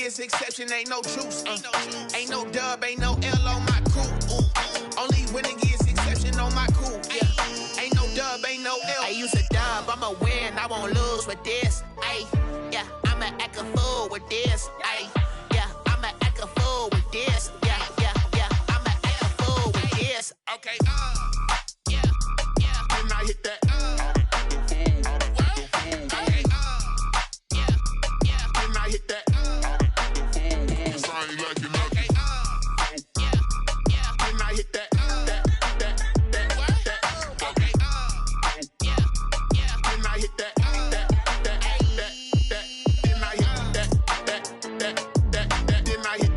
is exception, ain't no truce. Ain't no dub, ain't no L on my cool. Only winning is exception on my cool. Yeah. Ain't no dub, ain't no L. I use a dub, I'ma win, I won't lose with this. Ay, yeah, I'ma act a fool with this. Ay, yeah, I'ma act a fool with this. Yeah, yeah, yeah, I'ma act a fool with this. Okay, yeah, yeah. When I hit that, okay, yeah, yeah. When I hit that, cause I ain't like it. Okay, yeah, yeah. When I hit that, okay, yeah, yeah. When I hit that, then I hit that, then I hit that, then I hit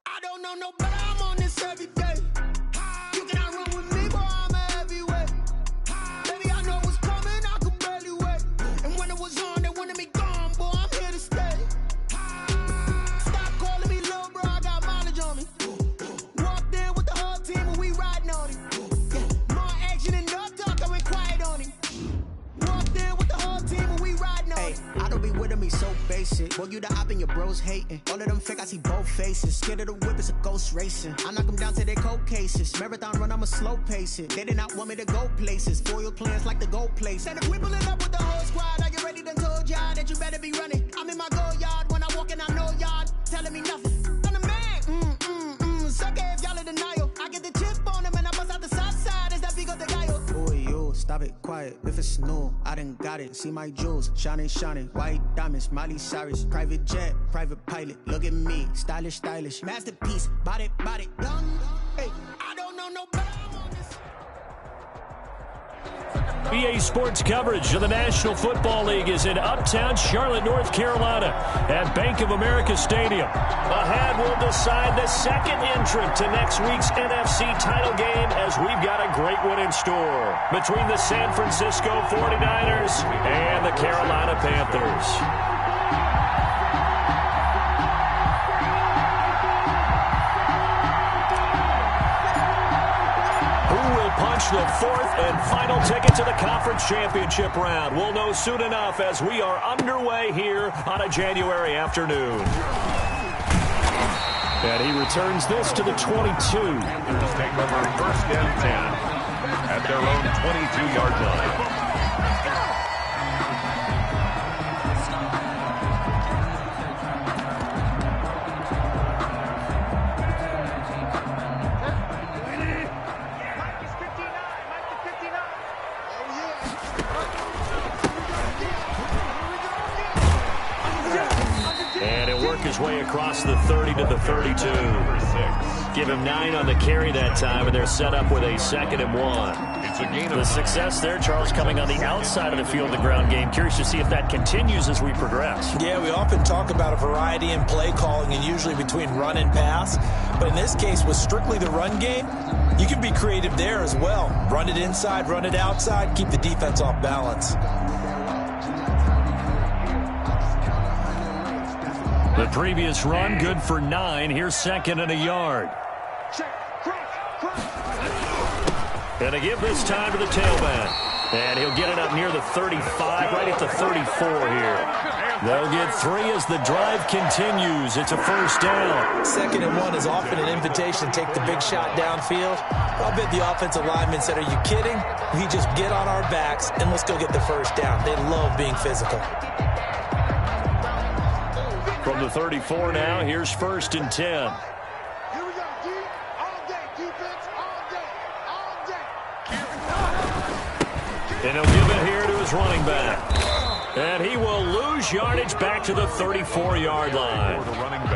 I don't know nobody, I'm on this every day. You cannot run with me, boy, I'm a heavyweight. Baby, I know what's coming, I could barely wait. And when it was on, they wanted me gone, boy, I'm here to stay. Stop calling me little bro, I got mileage on me. Walked in with the whole team and we riding on him. Yeah, more action and no talk, I went quiet on him. Walked in with the whole team and we riding on him. I don't be with me so basic. Boy, you the op and your bros hating. All of them fake, I see both faces. Scared of the whip, it's a ghost racing. I knock them down to their cold cases. Marathon run, I'ma slow pace it. They did not want me to go places. Foil plans like the gold place. And if we pulling up with the whole squad, are you ready? Done told y'all that you better be running. I'm in my go yard when I walk in, I know y'all telling me nothing. I'm the man. Suck it if y'all in denial. I get the chip on them and I bust out the south side. Is that Vigo de Gallo? Boy, you stop it, quiet. If it's new, I done got it. See my jewels, shining, shining. White diamonds, Miley Cyrus. Private jet, private pilot. Look at me, stylish, stylish. Masterpiece, body, done. Hey, I don't know nobody. EA Sports coverage of the National Football League is in uptown Charlotte, North Carolina at Bank of America Stadium. Ahead will decide the second entrant to next week's NFC title game as we've got a great one in store between the San Francisco 49ers and the Carolina Panthers. Punch the fourth and final ticket to the conference championship round. We'll know soon enough as we are underway here on a January afternoon. And he returns this to the 22. Just take over first and 10 at their own 22-yard line. His way across the 30 to the 32. Give him 9 on the carry that time, and they're set up with a 2nd and 1. It's a gain of the success there, Charles, coming on the outside of the field, the ground game. Curious to see if that continues as we progress. Yeah, we often talk about a variety in play calling and usually between run and pass. But in this case, with strictly the run game, you can be creative there as well. Run it inside, run it outside, keep the defense off balance. The previous run, good for 9. Here's 2nd and a yard. And a give this time to the tailback. And he'll get it up near the 35, right at the 34 here. They'll get 3 as the drive continues. It's a first down. 2nd and 1 is often an invitation to take the big shot downfield. I'll bet the offensive lineman said, are you kidding? We just get on our backs and let's go get the first down. They love being physical. From the 34 now, here's 1st and 10. Here we go, D. All day, defense, all day. And he'll give it here to his running back. And he will lose yardage back to the 34-yard line.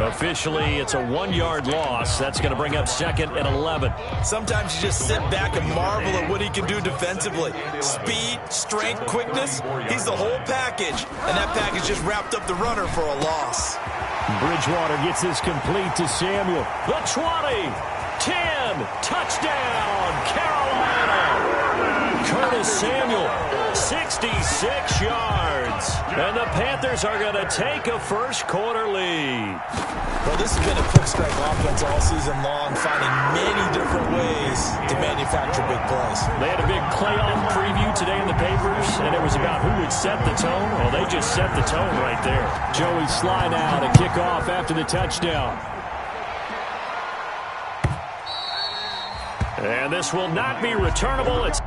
Officially, it's a 1-yard loss. That's going to bring up 2nd and 11. Sometimes you just sit back and marvel at what he can do defensively. Speed, strength, quickness. He's the whole package. And that package just wrapped up the runner for a loss. Bridgewater gets this complete to Samuel. The 20, 10, touchdown, Carolina. Curtis Samuel, 66 yards. And the Panthers are going to take a first-quarter lead. Well, this has been a quick strike offense all season long, finding many different ways to manufacture big plays. They had a big playoff preview today in the papers, and it was about who would set the tone. Well, they just set the tone right there. Joey Sly now to kick off after the touchdown. And this will not be returnable. It's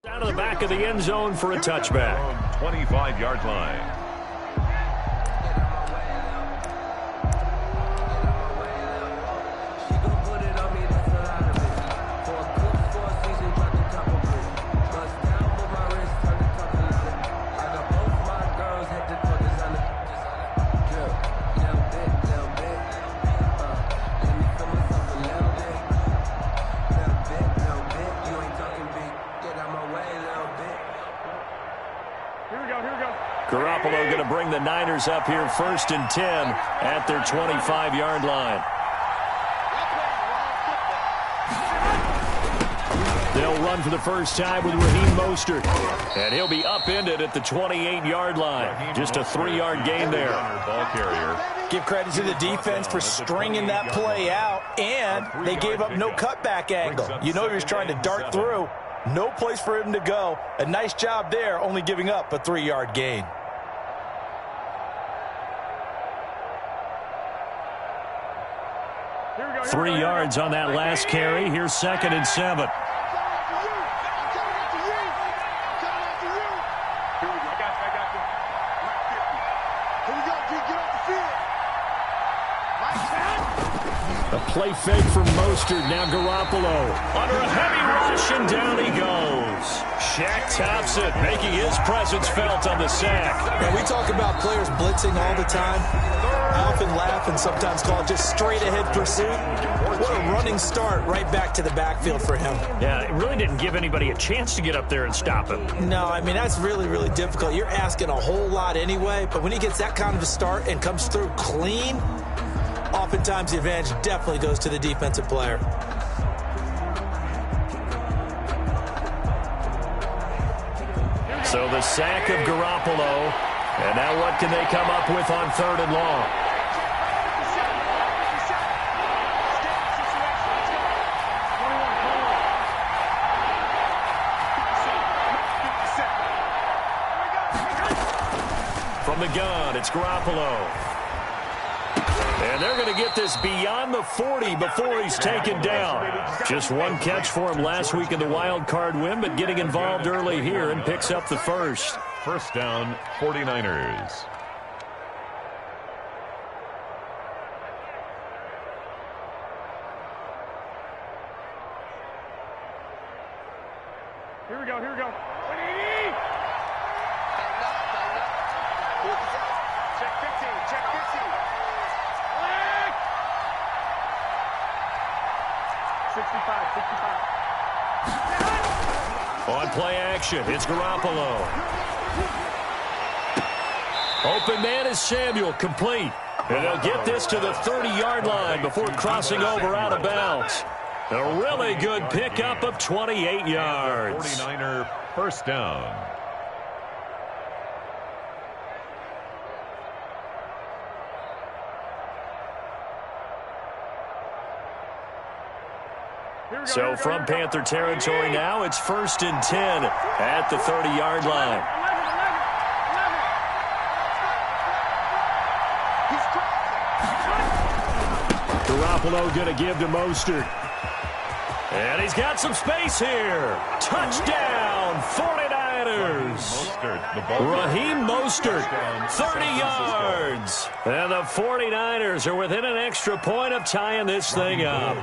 down to the back of the end zone for a touchback. 25-yard line. Garoppolo going to bring the Niners up here 1st and 10 at their 25-yard line. They'll run for the first time with Raheem Mostert. And he'll be upended at the 28-yard line. Just a 3-yard gain there. Ball carrier. Give credit to the defense for stringing that play out, and they gave up no cutback angle. You know he was trying to dart through. No place for him to go. A nice job there, only giving up a 3-yard gain. Three yards on that last carry. Here's 2nd and 7. A play fake from Mostert. Now Garoppolo under a heavy rush, and down he goes. Shaq Thompson making his presence felt on the sack. And we talk about players blitzing all the time. I often laugh and sometimes call it just straight-ahead pursuit. What a running start right back to the backfield for him. Yeah, it really didn't give anybody a chance to get up there and stop him. No, I mean, that's really, really difficult. You're asking a whole lot anyway, but when he gets that kind of a start and comes through clean, oftentimes the advantage definitely goes to the defensive player. So the sack of Garoppolo, and now what can they come up with on 3rd and long? From the gun, it's Garoppolo. And they're going to get this beyond the 40 before he's taken down. Just one catch for him last week in the wild card win, but getting involved early here and picks up the first. First down, 49ers. Here we go, here we go. Check 15, check 15. 65. On play action, it's Garoppolo. Open man is Samuel, complete. And they'll get this to the 30-yard line before crossing over out of bounds. A really good pickup of 28 yards. 49er first down. So from Panther territory now, it's 1st and 10 at the 30-yard line. Garoppolo going to give to Mostert. And he's got some space here. Touchdown, 49ers. Raheem Mostert, 30 yards. And the 49ers are within an extra point of tying this thing up.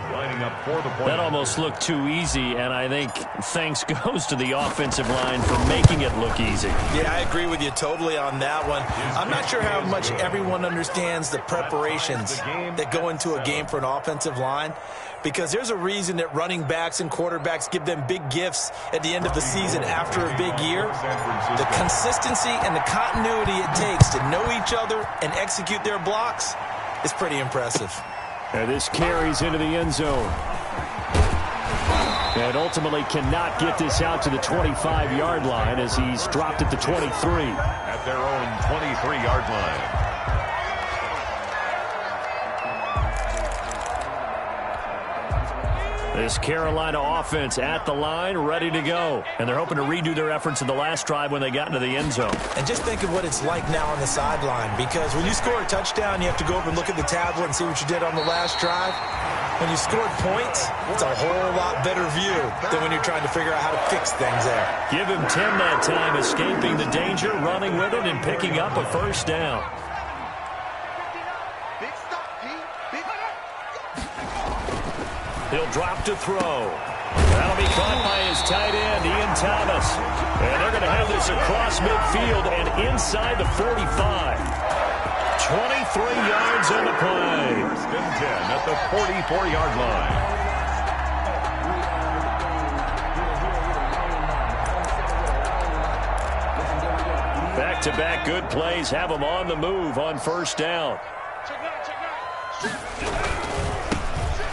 That almost looked too easy, and I think thanks goes to the offensive line for making it look easy. Yeah, I agree with you totally on that one. I'm not sure how much everyone understands the preparations that go into a game for an offensive line, because there's a reason that running backs and quarterbacks give them big gifts at the end of the season after a big year. The consistency and the continuity it takes to know each other and execute their blocks is pretty impressive. And this carries into the end zone. And ultimately cannot get this out to the 25-yard line as he's dropped at the 23. At their own 23-yard line. This Carolina offense at the line, ready to go. And they're hoping to redo their efforts in the last drive when they got into the end zone. And just think of what it's like now on the sideline, because when you score a touchdown, you have to go over and look at the tablet and see what you did on the last drive. When you scored points, it's a whole lot better view than when you're trying to figure out how to fix things there. Give him 10 that time, escaping the danger, running with it, and picking up a first down. He'll drop to throw. That'll be caught by his tight end, Ian Thomas. And they're going to have this across midfield and inside the 45. 23 yards on the play. 1st and 10 at the 44-yard line. Back-to-back good plays have them on the move on first down.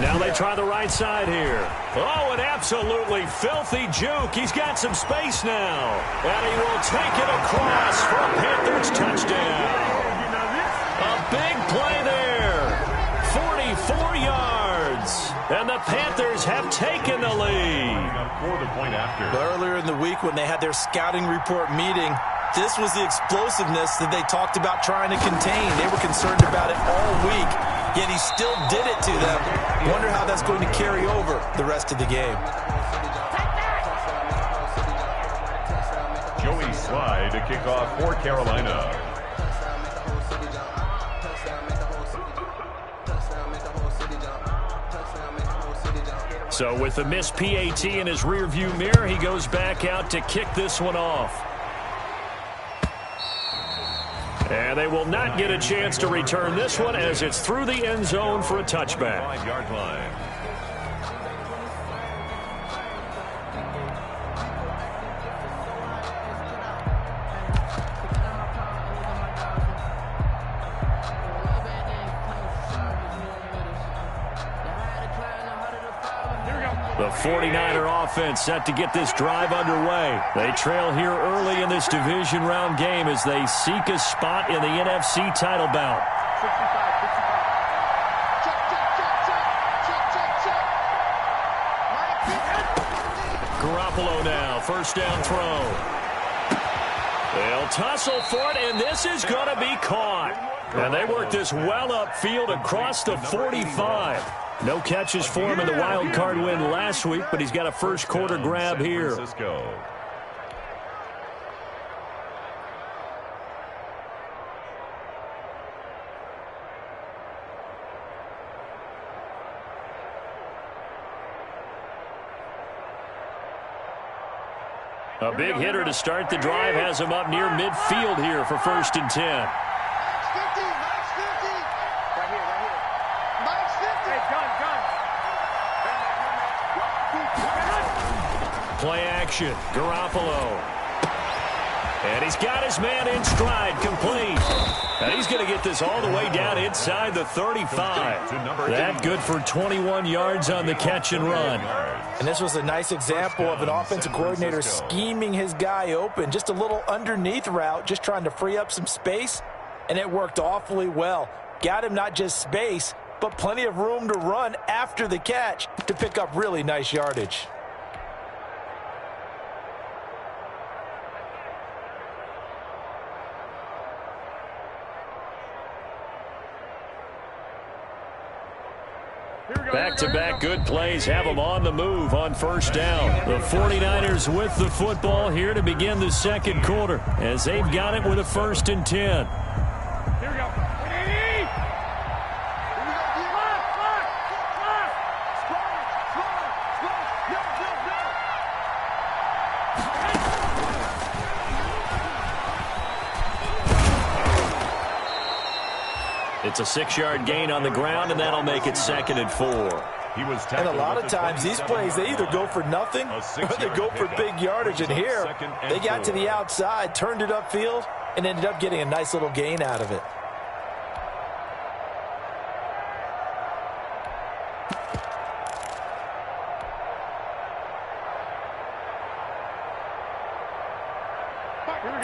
Now they try the right side here. Oh, an absolutely filthy juke. He's got some space now. And he will take it across for a Panthers touchdown. A big play there. 44 yards. And the Panthers have taken the lead. Earlier in the week when they had their scouting report meeting, this was the explosiveness that they talked about trying to contain. They were concerned about it all week, yet he still did it to them. Wonder how that's going to carry over the rest of the game. Joey Sly to kick off for Carolina. So with the missed PAT in his rearview mirror, he goes back out to kick this one off. And they will not get a chance to return this one as it's through the end zone for a touchback. 5-yard line. The 49er offense set to get this drive underway. They trail here early in this division round game as they seek a spot in the NFC title bout. Garoppolo now, first down throw. They'll tussle for it, and this is going to be caught. And they work this well upfield across the 45. No catches for him in the wild card win last week, but he's got a first quarter grab here. A big hitter to start the drive has him up near midfield here for 1st and 10. Play action. Garoppolo. And he's got his man in stride, complete. And he's going to get this all the way down inside the 35. That good for 21 yards on the catch and run. And this was a nice example of an offensive coordinator scheming his guy open. Just a little underneath route, just trying to free up some space. And it worked awfully well. Got him not just space, but plenty of room to run after the catch to pick up really nice yardage. Back-to-back good plays have them on the move on first down. The 49ers with the football here to begin the second quarter as they've got it with a 1st and 10. Here we go. It's a 6-yard gain on the ground, and that'll make it 2nd and 4. And a lot of times these plays, they either go for nothing or they go for big yardage. And here, they got to the outside, turned it upfield, and ended up getting a nice little gain out of it.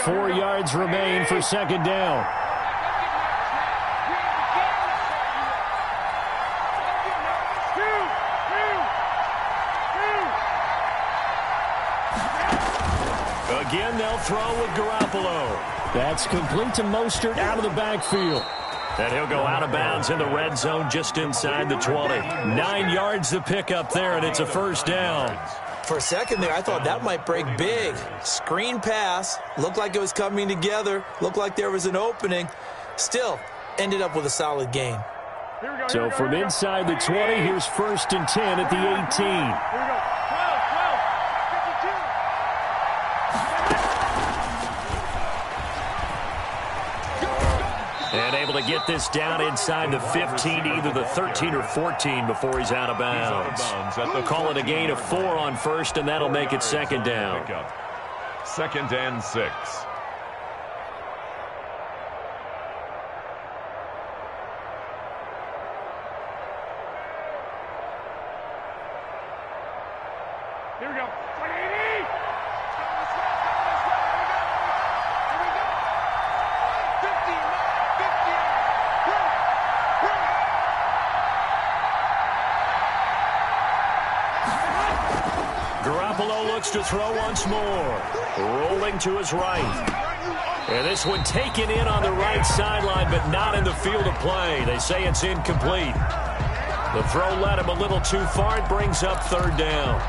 Four yards remain for 2nd down. Again, they'll throw with Garoppolo. That's complete to Mostert out of the backfield. And he'll go out of bounds in the red zone just inside the 20. 9 yards to pick up there, and it's a 1st down. For a second there, I thought that might break big. Screen pass, looked like it was coming together, looked like there was an opening. Still, ended up with a solid gain. So from inside the 20, here's 1st and 10 at the 18. Here we go. 12, 52. And able to get this down inside the 15, either the 13 or 14 before he's out of bounds. They'll call it a gain of 4 on 1st, and that'll make it 2nd down. 2nd and 6. Here we go. 180. Garoppolo looks to throw once more. Rolling to his right. And this one taken in on the right sideline, but not in the field of play. They say it's incomplete. The throw led him a little too far. It brings up 3rd down.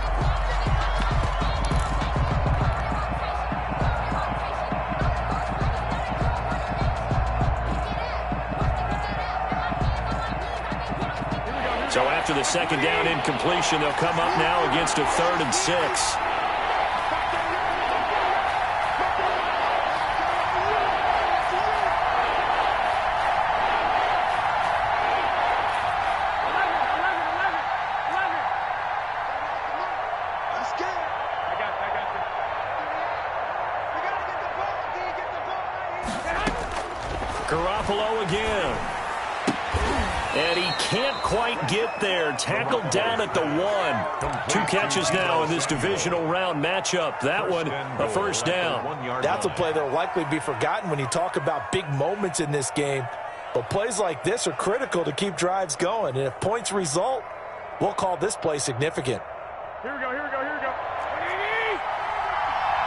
So after the 2nd down incompletion, they'll come up now against a 3rd and 6. Garoppolo again. And he can't quite get there. Tackled down at the 1. 2 catches now in this divisional round matchup. That one, a 1st down. That's a play that will likely be forgotten when you talk about big moments in this game. But plays like this are critical to keep drives going. And if points result, we'll call this play significant. Here we go, here we go, here we go. 180.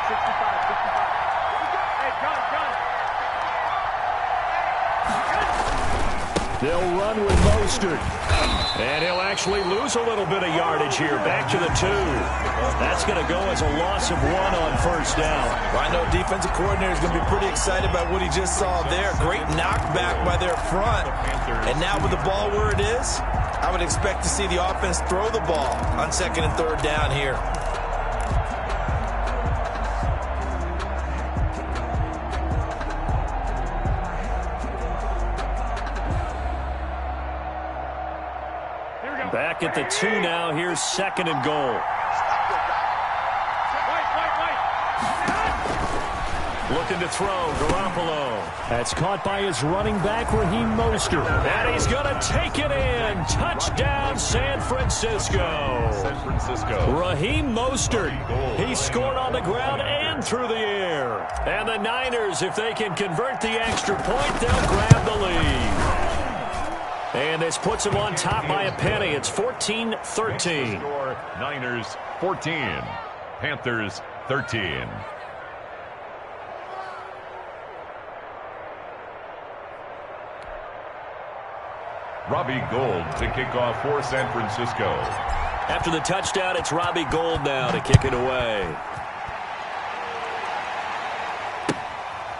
65, 65. Hey, gun. They'll run with Mostert. And he'll actually lose a little bit of yardage here. Back to the 2. That's going to go as a loss of 1 on 1st down. Well, I know defensive coordinator is going to be pretty excited about what he just saw there. Great knockback by their front. And now with the ball where it is, I would expect to see the offense throw the ball on 2nd and 3rd down here. Back at the 2 now. Here's 2nd and goal. Looking to throw, Garoppolo. That's caught by his running back, Raheem Mostert. And he's going to take it in. Touchdown, San Francisco. Raheem Mostert. He scored on the ground and through the air. And the Niners, if they can convert the extra point, they'll grab the lead. And this puts them on top by a penny. It's 14-13. Niners 14, Panthers 13. Robbie Gould to kick off for San Francisco. After the touchdown, it's Robbie Gould now to kick it away.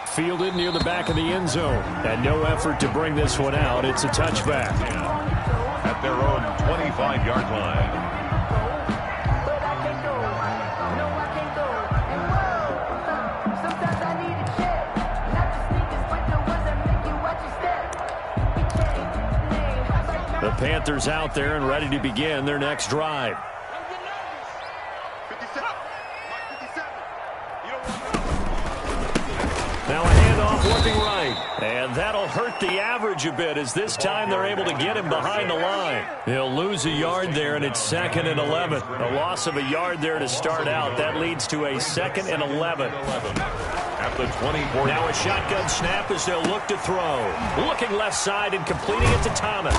Fielded near the back of the end zone. And no effort to bring this one out. It's a touchback. At their own 25-yard line. The Panthers out there and ready to begin their next drive. Now a handoff working right. And that'll hurt the average a bit as this time they're able to get him behind the line. He'll lose a yard there, and it's 2nd and 11. A loss of a yard there to start out. That leads to a 2nd and 11. At the 24. Now a shotgun snap as they'll look to throw. Looking left side and completing it to Thomas.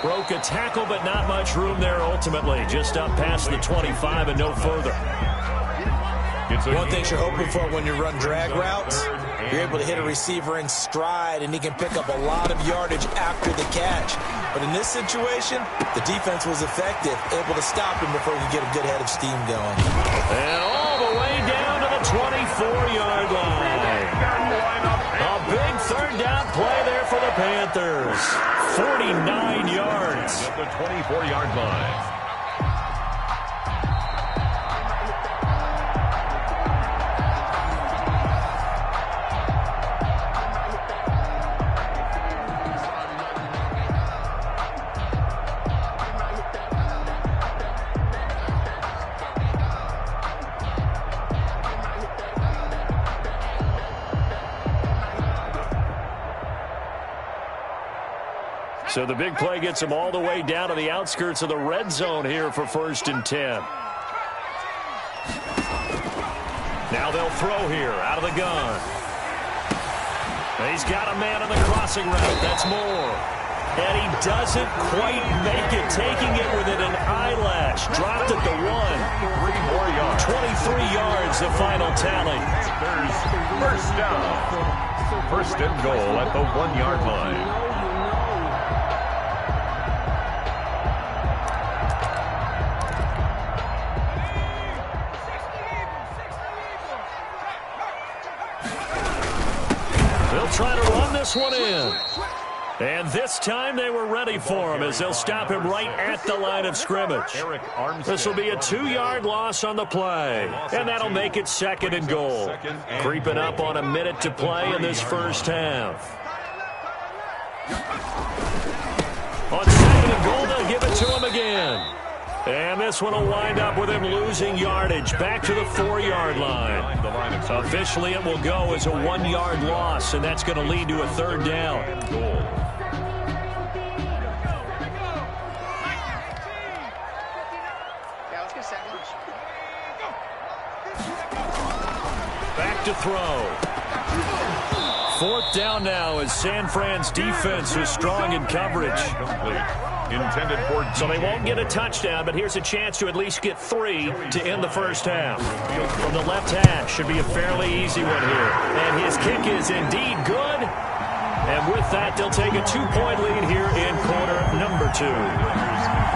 Broke a tackle, but not much room there ultimately. Just up past the 25 and no further. One thing you're hoping for when you run drag routes, you're able to hit a receiver in stride, and he can pick up a lot of yardage after the catch. But in this situation, the defense was effective, able to stop him before he could get a good head of steam going. And all the way down to the 24-yard line. A big third down play there for the Panthers. 49 yards. At the 24-yard line. So the big play gets them all the way down to the outskirts of the red zone here for 1st and 10. Now they'll throw here out of the gun. He's got a man on the crossing route. That's Moore. And he doesn't quite make it, taking it within an eyelash. Dropped at the 1. 3 more yards. 23 yards, the final tally. There's first down. 1st and goal at the 1-yard line. Trying to run this one in. And this time they were ready for him as they'll stop him right at the line of scrimmage. This will be a 2-yard loss on the play. And that'll make it 2nd and goal. Creeping up on a minute to play in this first half. On 2nd and goal, they'll give it to him again. And this one will wind up with him losing yardage back to the 4-yard line. Officially, it will go as a 1-yard loss, and that's going to lead to a 3rd down. Back to throw. 4th down now as San Fran's defense is strong in coverage. Intended for so they won't get a touchdown, but here's a chance to at least get 3 to end the first half. From the left hash, should be a fairly easy one here. And his kick is indeed good. And with that, they'll take a 2-point lead here in quarter number 2.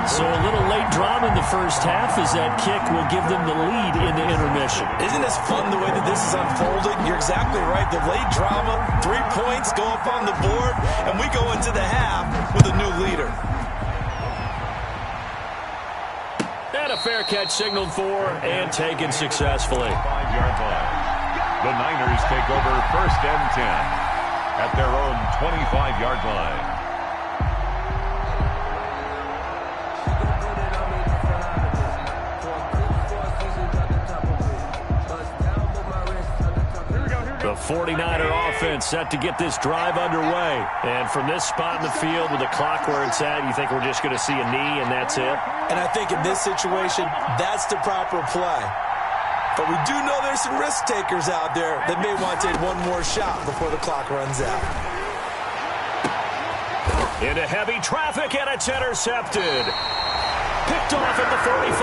So a little late drama in the first half as that kick will give them the lead in the intermission. Isn't this fun the way that this is unfolding? You're exactly right. The late drama, 3 points go up on the board, and we go into the half with a new leader. And a fair catch signaled for and taken successfully. 5-yard line. The Niners take over 1st and 10 at their own 25-yard line. The 49er offense set to get this drive underway. And from this spot in the field with the clock where it's at, you think we're just going to see a knee and that's it? And I think in this situation, that's the proper play. But we do know there's some risk takers out there that may want to take one more shot before the clock runs out. Into heavy traffic, and it's intercepted. Picked off at the 45.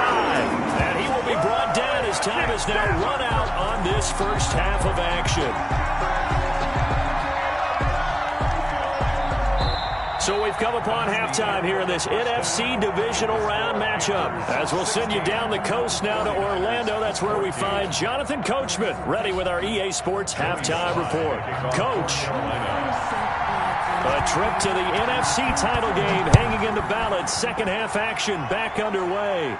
And he will be brought down as time is now run out on this first half of action. So we've come upon halftime here in this NFC divisional round matchup. As we'll send you down the coast now to Orlando, that's where we find Jonathan Coachman ready with our EA Sports halftime report. Coach, a trip to the NFC title game hanging in the balance. Second half action back underway.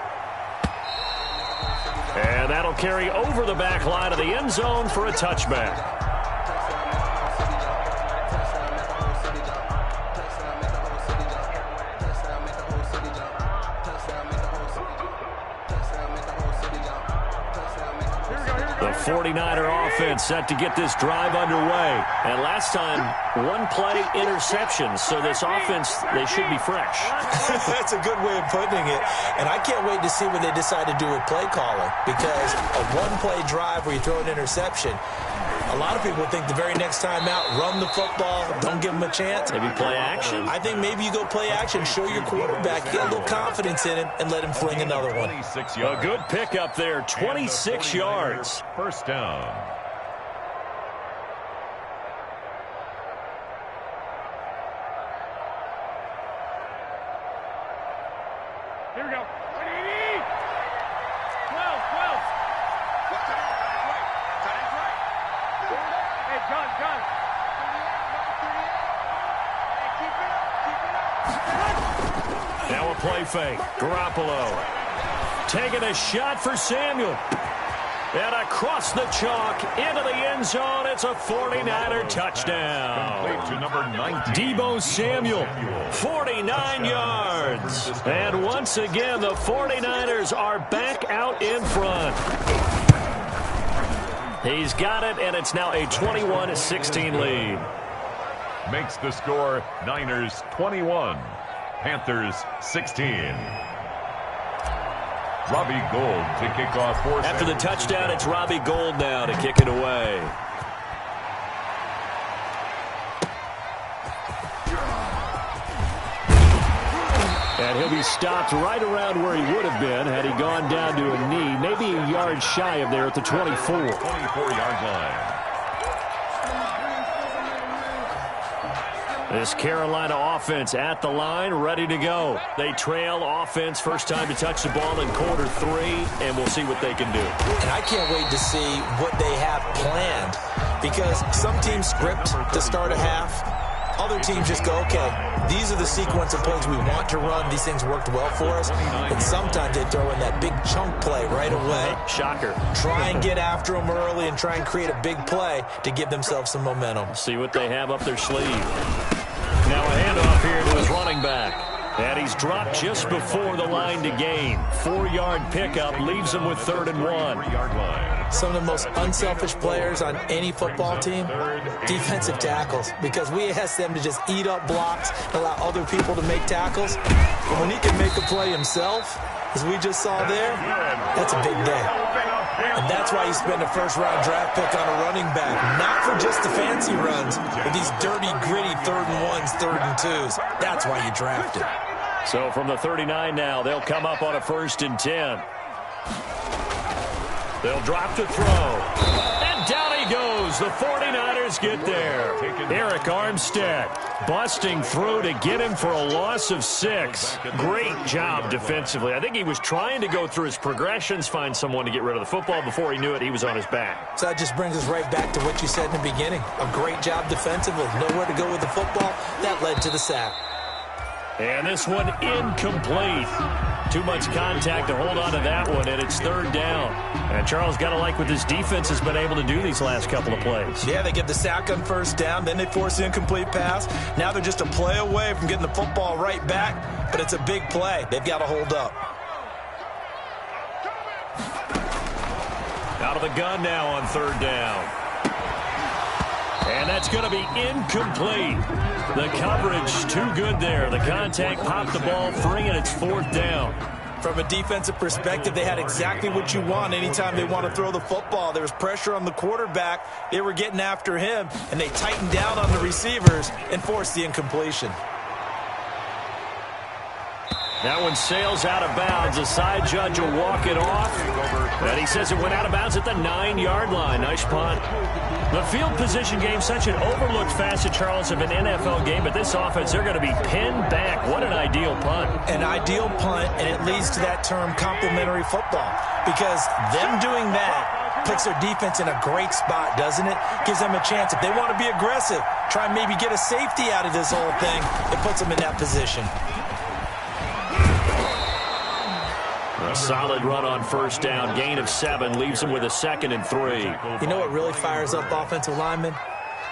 And that'll carry over the back line of the end zone for a touchback. The 49er offense set to get this drive underway. And last time, one play interception. So this offense, they should be fresh. That's a good way of putting it. And I can't wait to see what they decide to do with play calling. Because a one-play drive where you throw an interception, a lot of people think the very next time out, run the football, don't give them a chance. Maybe play action? I think maybe you go play action, show your quarterback, get a little confidence in him, and let him fling another one. A good pickup there, 26 yards. First down. Here we go. 12. Hey, John. Now a play fake. Garoppolo taking a shot for Samuel. And across the chalk into the end zone. It's a 49er touchdown. Complete to number 19. Deebo Samuel, 49 yards. And once again, the 49ers are back out in front. He's got it, and it's now a 21-16 lead. Makes the score Niners 21, Panthers 16. Robbie Gould to kick off for After the touchdown, it's Robbie Gould now to kick it away. And he'll be stopped right around where he would have been had he gone down to a knee, maybe a yard shy of there at the 24. 24-yard line. This Carolina offense at the line, ready to go. They trail offense, first time to touch the ball in quarter 3, and we'll see what they can do. And I can't wait to see what they have planned, because some teams script to start a half. Other teams just go, okay, these are the sequence of plays we want to run. These things worked well for us. And sometimes they throw in that big chunk play right away. Shocker. Try and get after them early and try and create a big play to give themselves some momentum. See what they have up their sleeve. Now a handoff here to his running back. And he's dropped just before the line to gain. 4-yard pickup leaves him with 3rd and 1. Some of the most unselfish players on any football team, defensive tackles, because we ask them to just eat up blocks and allow other people to make tackles. But when he can make a play himself, as we just saw there, that's a big day. And that's why you spend a first-round draft pick on a running back, not for just the fancy runs, but these dirty, gritty 3rd and 1s, 3rd and 2s. That's why you draft him. So from the 39 now, they'll come up on a 1st and 10. They'll drop to throw. And down he goes. The 49ers get there. Eric Armstead busting through to get him for a loss of 6. Great job defensively. I think he was trying to go through his progressions, find someone to get rid of the football. Before he knew it, he was on his back. So that just brings us right back to what you said in the beginning. A great job defensively. Nowhere to go with the football. That led to the sack. And this one incomplete. Too much contact to hold on to that one, and it's 3rd down. And Charles got to like what this defense has been able to do these last couple of plays. Yeah, they get the sack on 1st down, then they force the incomplete pass. Now they're just a play away from getting the football right back, but it's a big play. They've got to hold up. Out of the gun now on 3rd down. And that's going to be incomplete. The coverage too good there. The contact popped the ball free, and it's 4th down. From a defensive perspective, they had exactly what you want anytime they want to throw the football. There was pressure on the quarterback. They were getting after him, and they tightened down on the receivers and forced the incompletion. That one sails out of bounds. The side judge will walk it off. And he says it went out of bounds at the 9-yard line. Nice punt. The field position game, such an overlooked facet, Charles, of an NFL game. But this offense, they're going to be pinned back. What an ideal punt. An ideal punt, and it leads to that term complementary football. Because them doing that puts their defense in a great spot, doesn't it? Gives them a chance. If they want to be aggressive, try and maybe get a safety out of this whole thing, it puts them in that position. A solid run on 1st down. Gain of 7 leaves them with a 2nd and 3. You know what really fires up offensive linemen?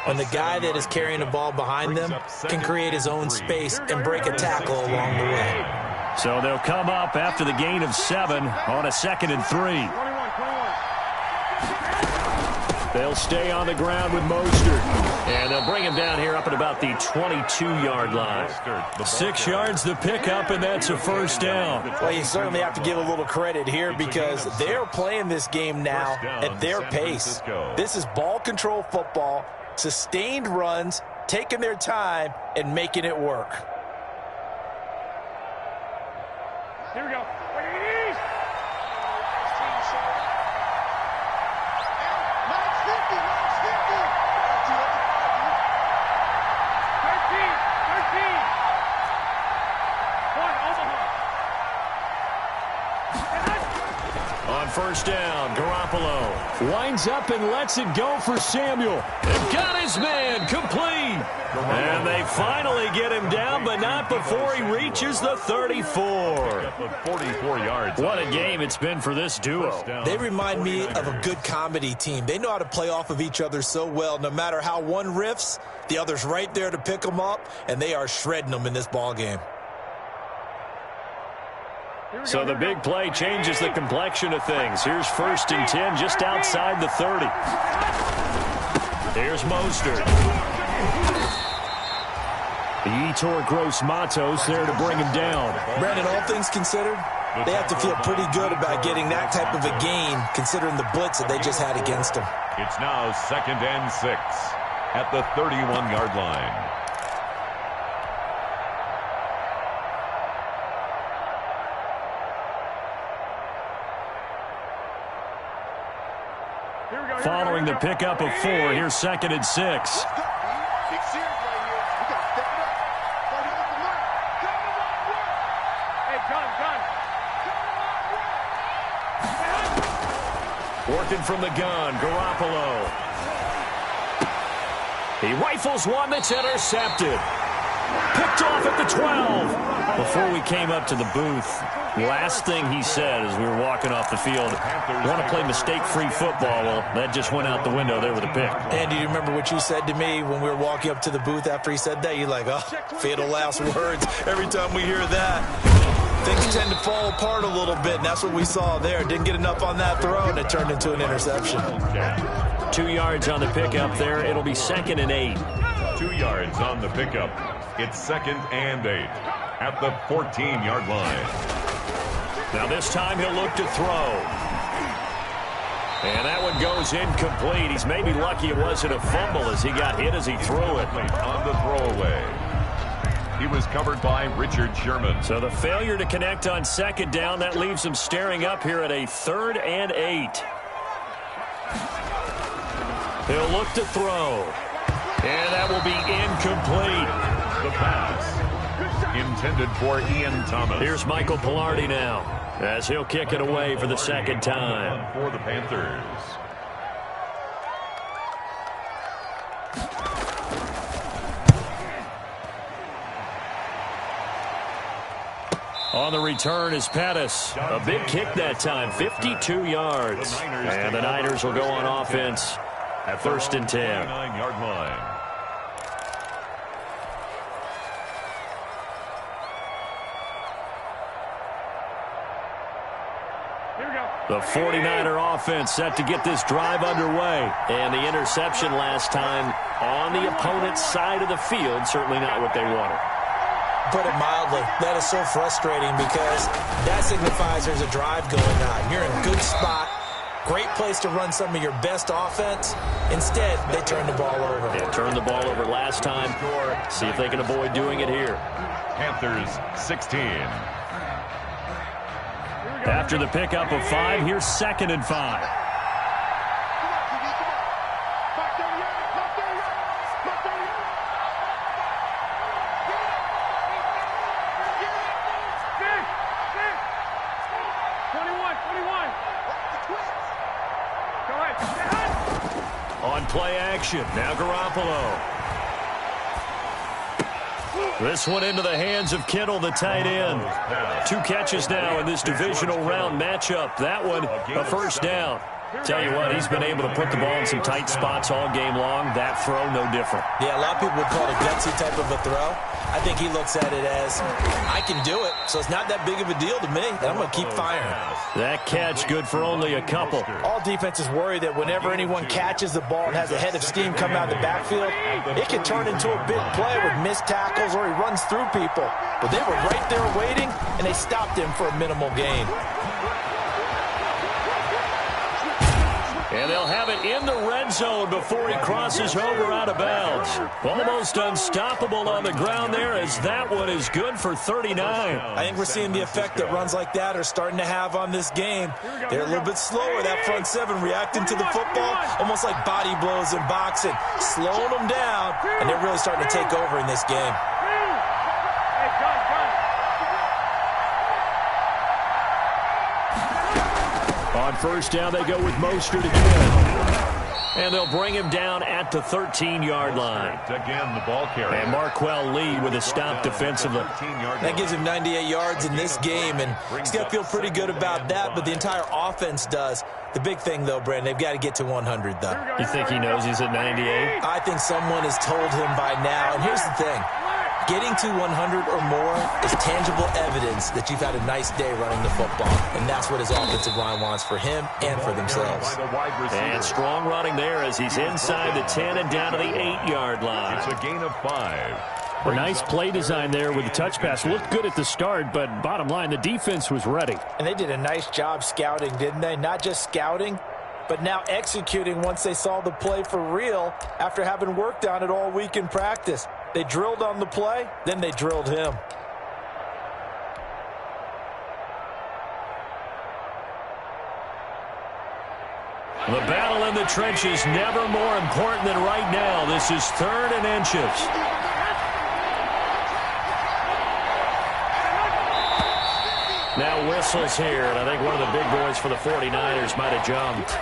When the guy that is carrying the ball behind them can create his own space and break a tackle along the way. So they'll come up after the gain of 7 on a 2nd and 3. They'll stay on the ground with Mostert. And they'll bring him down here up at about the 22-yard line. 6 yards the pickup, and that's a 1st down. Well, you certainly have to give a little credit here because they're playing this game now at their pace. This is ball control football, sustained runs, taking their time, and making it work. Here we go. On 1st down, Garoppolo winds up and lets it go for Samuel. They've got his man complete. And they finally get him down, but not before he reaches the 34. 44 yards. What a game it's been for this duo. They remind me of a good comedy team. They know how to play off of each other so well. No matter how one riffs, the other's right there to pick them up, and they are shredding them in this ball game. So the big play changes the complexion of things. Here's 1st and 10 just outside the 30. Here's Mostert. The Yetur Gross-Matos there to bring him down. Brandon, all things considered, they have to feel pretty good about getting that type of a gain considering the blitz that they just had against them. It's now 2nd and 6 at the 31-yard line. Following the pickup of 4, here's 2nd and 6. Working from the gun, Garoppolo. He rifles one that's intercepted. Picked off at the 12. Before we came up to the booth, last thing he said as we were walking off the field, want to play mistake-free football. Well, that just went out the window there with a pick. And do you remember what you said to me when we were walking up to the booth after he said that? You're like, oh, fatal last words. Every time we hear that, things tend to fall apart a little bit, and that's what we saw there. Didn't get enough on that throw, and it turned into an interception. 2 yards on the pickup there. It'll be 2nd and 8. 2 yards on the pickup. It's 2nd and 8 at the 14-yard line. Now this time he'll look to throw. And that one goes incomplete. He's maybe lucky it wasn't a fumble as he got hit as he threw it. On the throwaway. He was covered by Richard Sherman. So the failure to connect on 2nd down, that leaves him staring up here at a 3rd and 8. He'll look to throw. And that will be incomplete. The pass intended for Ian Thomas. Here's Michael Pilardi now as he'll kick it away for the 2nd time. For the Panthers. On the return is Pettis. A big kick that time, 52 yards. And the Niners will go on offense at 1st and 10. 9-yard line. The 49er offense set to get this drive underway. And the interception last time on the opponent's side of the field, certainly not what they wanted. Put it mildly, that is so frustrating because that signifies there's a drive going on. You're in a good spot. Great place to run some of your best offense. Instead, they turn the ball over. They turned the ball over last time. See if they can avoid doing it here. Panthers 16. After the pickup of 5, here's 2nd and 5. On play action, now Garoppolo. This one into the hands of Kittle, the tight end. 2 catches now in this divisional round matchup. That one, a first down. Tell you what, he's been able to put the ball in some tight spots all game long. That throw, no different. Yeah, a lot of people would call it a gutsy type of a throw. I think he looks at it as, I can do it, so it's not that big of a deal to me, and I'm going to keep firing. That catch good for only a couple. All defenses worry that whenever anyone catches the ball and has a head of steam come out of the backfield, it can turn into a big play with missed tackles or he runs through people. But they were right there waiting, and they stopped him for a minimal gain. And they'll have it in the red zone before he crosses over out of bounds. Almost unstoppable on the ground there as that one is good for 39. I think we're seeing the effect that runs like that are starting to have on this game. They're a little bit slower, that front 7, reacting to the football, almost like body blows in boxing, slowing them down, and they're really starting to take over in this game. On first down, they go with Mostert again. And they'll bring him down at the 13-yard line. Again, the ball carrier. And Marquell Lee with a stop defensively. That gives him 98 yards in this game, and he's got to feel pretty good about that, but the entire offense does. The big thing, though, Brandon, they've got to get to 100, though. You think he knows he's at 98? I think someone has told him by now, and here's the thing. Getting to 100 or more is tangible evidence that you've had a nice day running the football, and that's what his offensive line wants for him and for themselves. And strong running there as he's inside the 10 and down to the 8-yard line. It's a gain of 5. A nice play design there with the touch pass. Looked good at the start, but bottom line, the defense was ready. And they did a nice job scouting, didn't they? Not just scouting, but now executing once they saw the play for real after having worked on it all week in practice. They drilled on the play, then they drilled him. The battle in the trenches never more important than right now. This is 3rd and inches. Now whistles here, and I think one of the big boys for the 49ers might have jumped.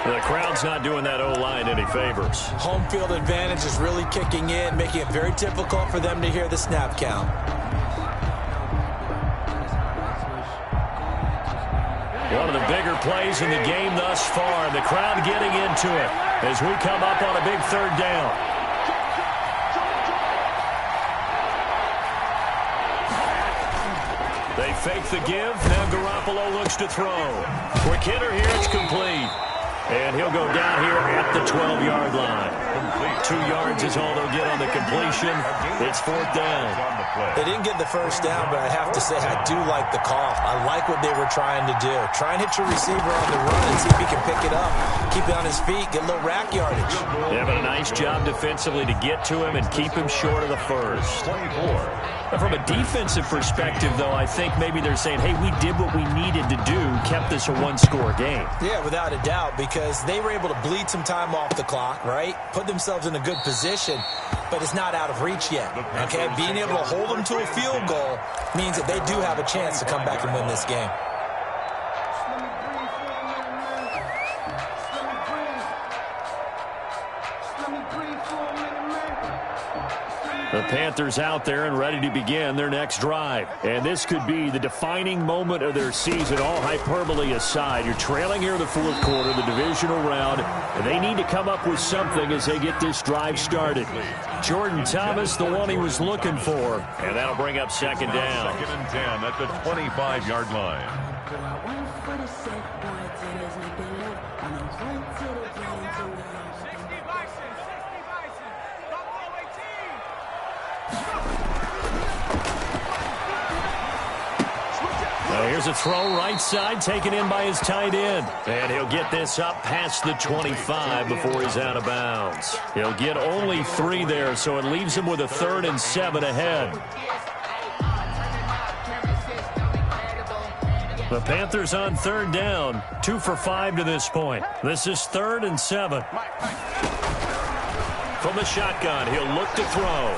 The crowd's not doing that O-line any favors. Home field advantage is really kicking in, making it very difficult for them to hear the snap count. One of the bigger plays in the game thus far. The crowd getting into it as we come up on a big 3rd down. They fake the give. Now Garoppolo looks to throw. Quick hitter here. It's complete. And he'll go down here at the 12-yard line. 2 yards is all they'll get on the completion. It's 4th down. They didn't get the first down, but I have to say I do like the call. I like what they were trying to do. Try and hit your receiver on the run and see if he can pick it up. Keep it on his feet. Get a little rack yardage. Yeah, but a nice job defensively to get to him and keep him short of the first. 24. From a defensive perspective, though, I think maybe they're saying, hey, we did what we needed to do, kept this a 1-score game. Yeah, without a doubt, because they were able to bleed some time off the clock, right? Put themselves in a good position, but it's not out of reach yet, okay? Being able to hold them to a field goal means that they do have a chance to come back and win this game. The Panthers out there and ready to begin their next drive. And this could be the defining moment of their season, all hyperbole aside. You're trailing here in the 4th quarter, the divisional round, and they need to come up with something as they get this drive started. Jordan Thomas, the one he was looking for, and that'll bring up 2nd down. 2nd and 10 at the 25-yard line. for the set, boy, 10 there's nothing left. And I'm run to the ground to the 60 Bison, 60 Bison, Buffalo 18. Now here's a throw right side, taken in by his tight end. And he'll get this up past the 25 before he's out of bounds. He'll get only 3 there, so it leaves him with a 3rd and 7 ahead. The Panthers on 3rd down, 2 for 5 to this point. This is 3rd and 7. From the shotgun, he'll look to throw.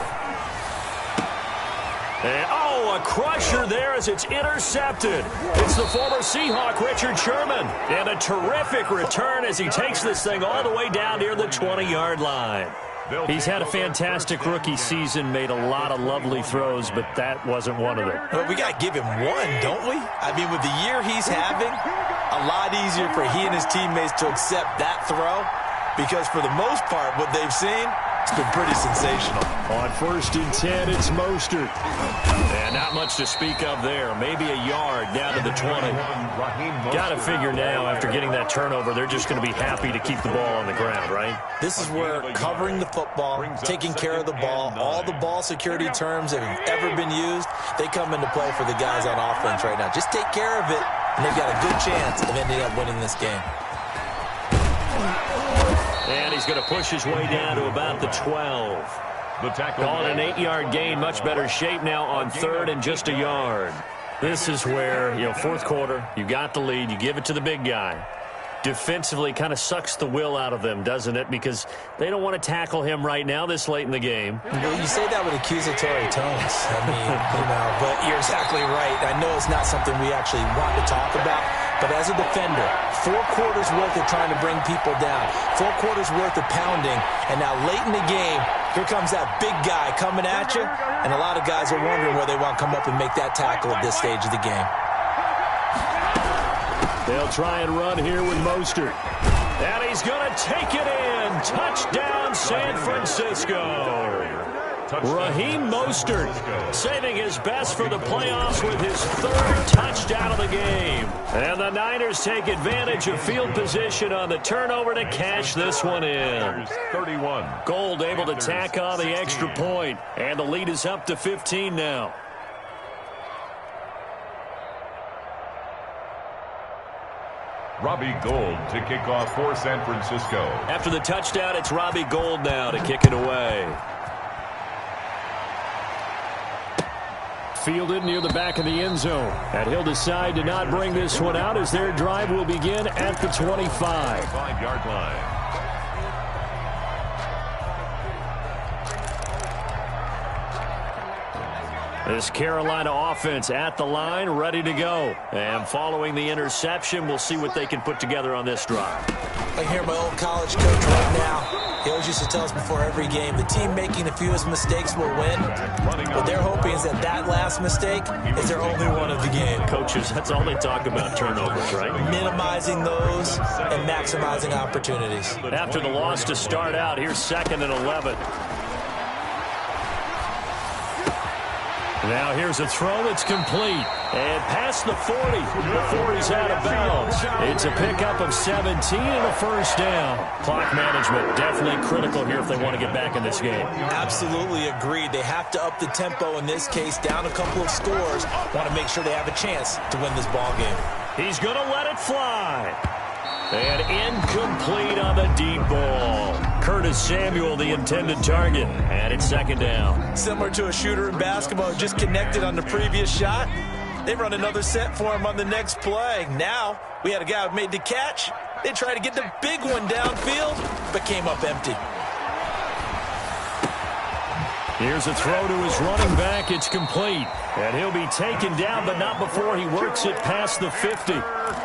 And, a crusher there as it's intercepted. It's the former Seahawk, Richard Sherman. And a terrific return as he takes this thing all the way down near the 20-yard line. He's had a fantastic rookie season, made a lot of lovely throws, but that wasn't one of them. Well, we got to give him one, don't we? I mean, with the year he's having, a lot easier for he and his teammates to accept that throw because for the most part, what they've seen, it's been pretty sensational. On 1st and 10, it's Mostert. And not much to speak of there. Maybe a yard down to the 20. Got to figure now, after getting that turnover, they're just going to be happy to keep the ball on the ground, right? This is where covering the football, taking care of the ball, all the ball security terms that have ever been used, they come into play for the guys on offense right now. Just take care of it, and they've got a good chance of ending up winning this game. And he's going to push his way down to about the 12. Calling an 8-yard gain, much better shape now on 3rd and just a yard. This is where, 4th quarter, you got the lead, you give it to the big guy. Defensively kind of sucks the will out of them, doesn't it? Because they don't want to tackle him right now this late in the game. Well, you say that with accusatory tones. I mean, but you're exactly right. I know it's not something we actually want to talk about, but as a defender, 4 quarters worth of trying to bring people down, 4 quarters worth of pounding, and now late in the game, here comes that big guy coming at you, and a lot of guys are wondering where they want to come up and make that tackle at this stage of the game. They'll try and run here with Mostert. And he's going to take it in. Touchdown, San Francisco. Raheem Mostert saving his best for the playoffs with his 3rd touchdown of the game. And the Niners take advantage of field position on the turnover to cash this one in. 31. Gold able to tack on the extra point. And the lead is up to 15 now. Robbie Gould to kick off for San Francisco. After the touchdown, it's Robbie Gould now to kick it away. Fielded near the back of the end zone. And he'll decide to not bring this one out as their drive will begin at the 25. 5-yard line. This Carolina offense at the line, ready to go. And following the interception, we'll see what they can put together on this drive. I hear my old college coach right now. He always used to tell us before every game, the team making the fewest mistakes will win. What they're hoping is that that last mistake is their only one of the game. Coaches, that's all they talk about, turnovers, right? Minimizing those and maximizing opportunities. After the loss to start out, here's 2nd and 11. Now here's a throw that's complete. And past the 40 before he's out of bounds. It's a pickup of 17 and a 1st down. Clock management definitely critical here if they want to get back in this game. Absolutely agreed. They have to up the tempo in this case, down a couple of scores. Want to make sure they have a chance to win this ball game. He's going to let it fly. And incomplete on the deep ball. Curtis Samuel, the intended target. And it's 2nd down. Similar to a shooter in basketball who just connected on the previous shot. They run another set for him on the next play. Now, we had a guy who made the catch. They tried to get the big one downfield, but came up empty. Here's a throw to his running back. It's complete. And he'll be taken down, but not before he works it past the 50.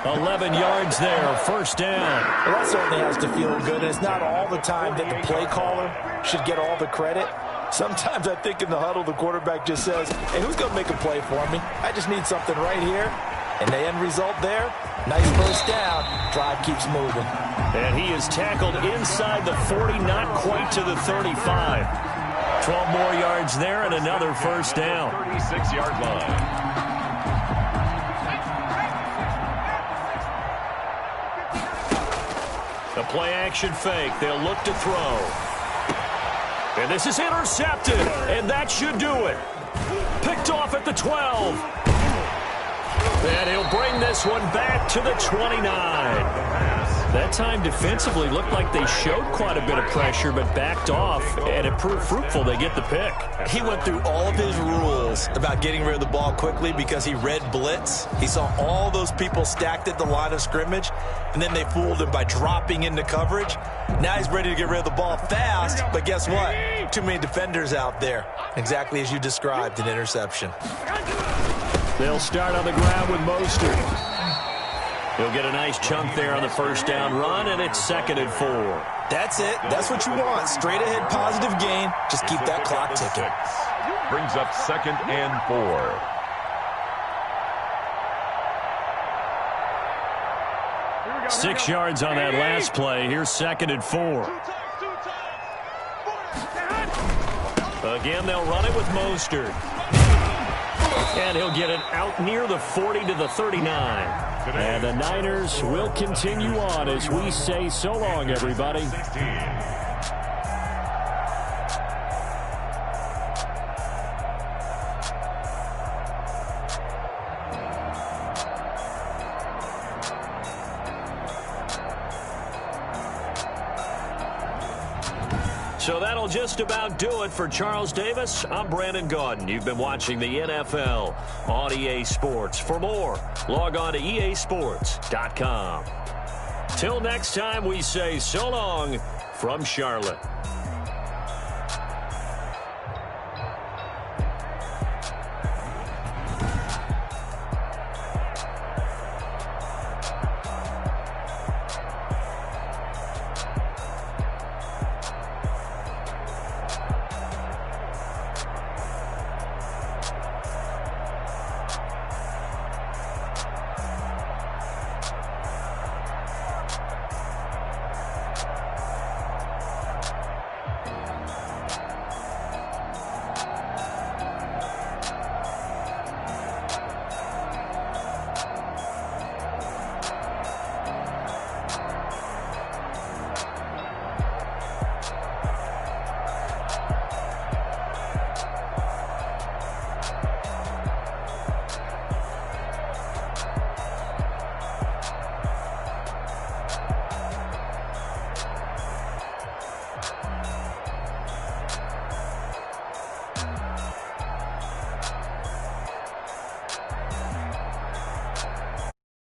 11 yards there, 1st down. Well, that certainly has to feel good. And it's not all the time that the play caller should get all the credit. Sometimes I think in the huddle, the quarterback just says, hey, who's going to make a play for me? I just need something right here. And the end result there, nice 1st down. Drive keeps moving. And he is tackled inside the 40, not quite to the 35. 12 more yards there and another 1st down. 36-yard line. A play-action fake. They'll look to throw. And this is intercepted, and that should do it. Picked off at the 12. And he'll bring this one back to the 29. That time defensively looked like they showed quite a bit of pressure but backed off, and it proved fruitful. They get the pick. He went through all of his rules about getting rid of the ball quickly because he read blitz. He saw all those people stacked at the line of scrimmage, and then they fooled him by dropping into coverage. Now he's ready to get rid of the ball fast, but guess what? Too many defenders out there. Exactly as you described, an interception. They'll start on the ground with Mostert. He'll get a nice chunk there on the first down run, and it's 2nd and 4. That's it. That's what you want. Straight ahead positive gain. Just keep that clock ticking. Brings up 2nd and 4. Six yards on that last play. Here's 2nd and 4. Again, they'll run it with Mostert. And he'll get it out near the 40 to the 39. And the Niners will continue on as we say so long, everybody. So that'll just about do it for Charles Davis. I'm Brandon Gaudin. You've been watching the NFL on EA Sports. For more, log on to easports.com. Till next time, we say so long from Charlotte.